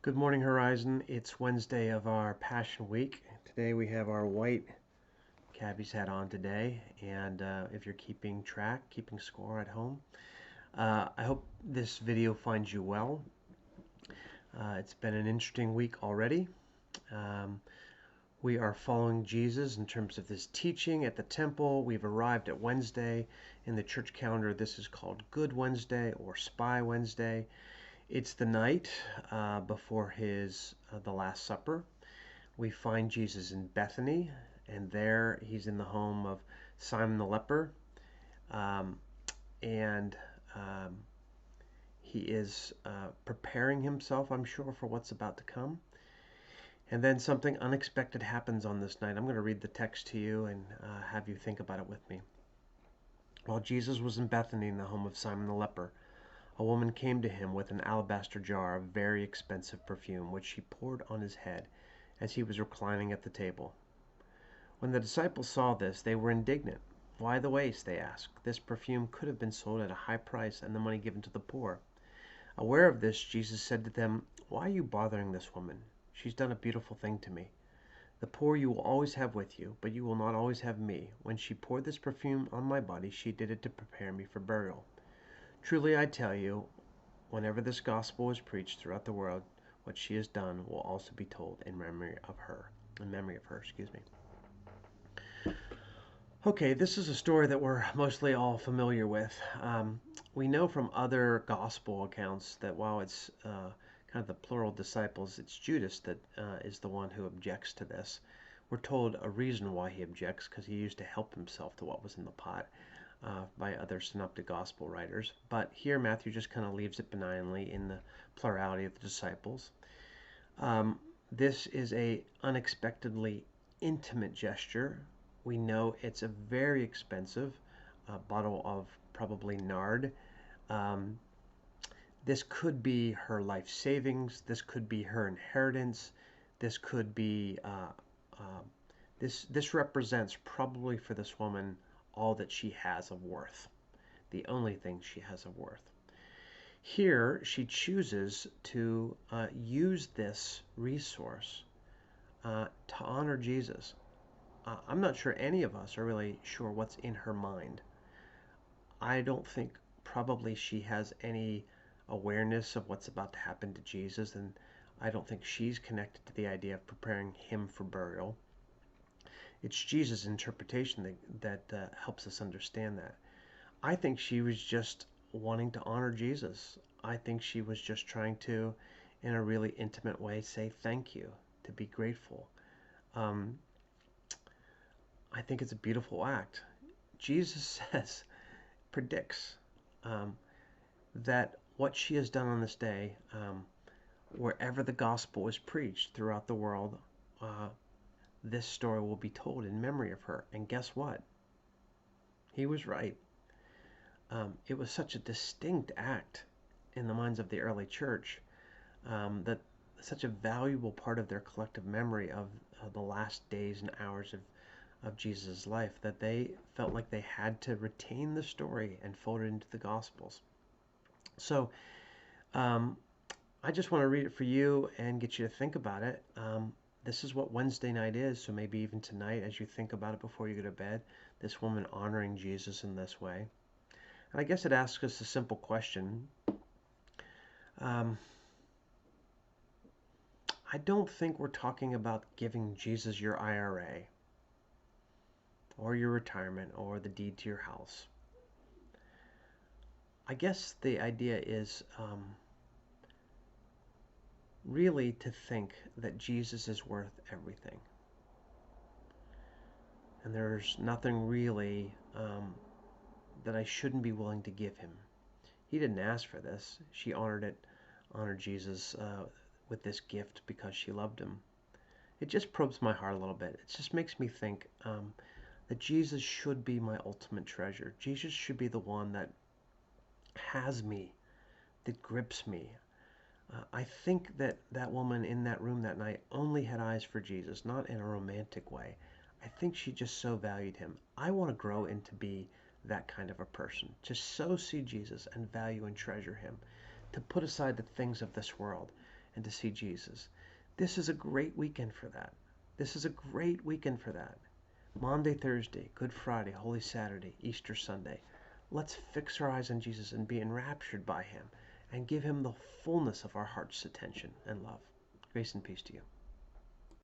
Good morning, Horizon. It's Wednesday of our Passion Week. Today we have our white cabbie's hat on today, and if you're keeping track, keeping score at home, I hope this video finds you well. It's been an interesting week already. Um, we are following Jesus in terms of this teaching at the temple. We've arrived at Wednesday. In the church calendar, this is called Good Wednesday or Spy Wednesday. It's the night before the Last Supper. We find Jesus in Bethany, and there he's in the home of Simon the leper, um, and um, he is preparing himself, I'm sure, for what's about to come. And then something unexpected happens on this night. I'm going to read the text to you and have you think about it with me. While Jesus was in Bethany in the home of Simon the leper, a woman came to him with an alabaster jar of very expensive perfume, which she poured on his head as he was reclining at the table. When the disciples saw this, they were indignant. "Why the waste?" they asked. "This perfume could have been sold at a high price and the money given to the poor." Aware of this, Jesus said to them, "Why are you bothering this woman? She's done a beautiful thing to me. The poor you will always have with you, but you will not always have me. When she poured this perfume on my body, she did it to prepare me for burial. Truly I tell you, whenever this gospel is preached throughout the world, what she has done will also be told in memory of her." Excuse me. Okay, this is a story that we're mostly all familiar with. We know from other gospel accounts that while it's kind of the plural disciples, it's Judas that is the one who objects to this. We're told a reason why he objects, because he used to help himself to what was in the pot by other synoptic gospel writers. But here Matthew just kind of leaves it benignly in the plurality of the disciples. This is a unexpectedly intimate gesture. We know it's a very expensive bottle of probably nard. Um, this could be her life savings. This could be her inheritance. This could be uh, this represents probably for this woman all that she has of worth, the only thing she has of worth. Here, she chooses to use this resource to honor Jesus. I'm not sure any of us are really sure what's in her mind. I don't think probably she has any awareness of what's about to happen to Jesus, and I don't think she's connected to the idea of preparing him for burial. It's Jesus' interpretation that helps us understand that. I think she was just wanting to honor Jesus. I think she was just trying to, in a really intimate way, say thank you, to be grateful. Um, I think it's a beautiful act. Jesus predicts um, that what she has done on this day, wherever the gospel is preached throughout the world, uh, this story will be told in memory of her. And guess what? He was right. It was such a distinct act in the minds of the early church, that such a valuable part of their collective memory of the last days and hours of Jesus' life, that they felt like they had to retain the story and fold it into the Gospels. So um, I just want to read it for you and get you to think about it. This is what Wednesday night is, so maybe even tonight as you think about it before you go to bed, this woman honoring Jesus in this way. And I guess it asks us a simple question. Um, I don't think we're talking about giving Jesus your IRA or your retirement or the deed to your house. I guess the idea is really to think that Jesus is worth everything. And there's nothing really that I shouldn't be willing to give him. He didn't ask for this. She honored Jesus with this gift because she loved him. It just probes my heart a little bit. It just makes me think that Jesus should be my ultimate treasure. Jesus should be the one that has me, that grips me. I think that that woman in that room that night only had eyes for Jesus, not in a romantic way. I think she just so valued him. I want to grow into be that kind of a person, to so see Jesus and value and treasure him, to put aside the things of this world and to see Jesus. This is a great weekend for that. This is a great weekend for that. Maundy, Thursday, Good Friday, Holy Saturday, Easter Sunday. Let's fix our eyes on Jesus and be enraptured by him and give him the fullness of our heart's attention and love. Grace and peace to you.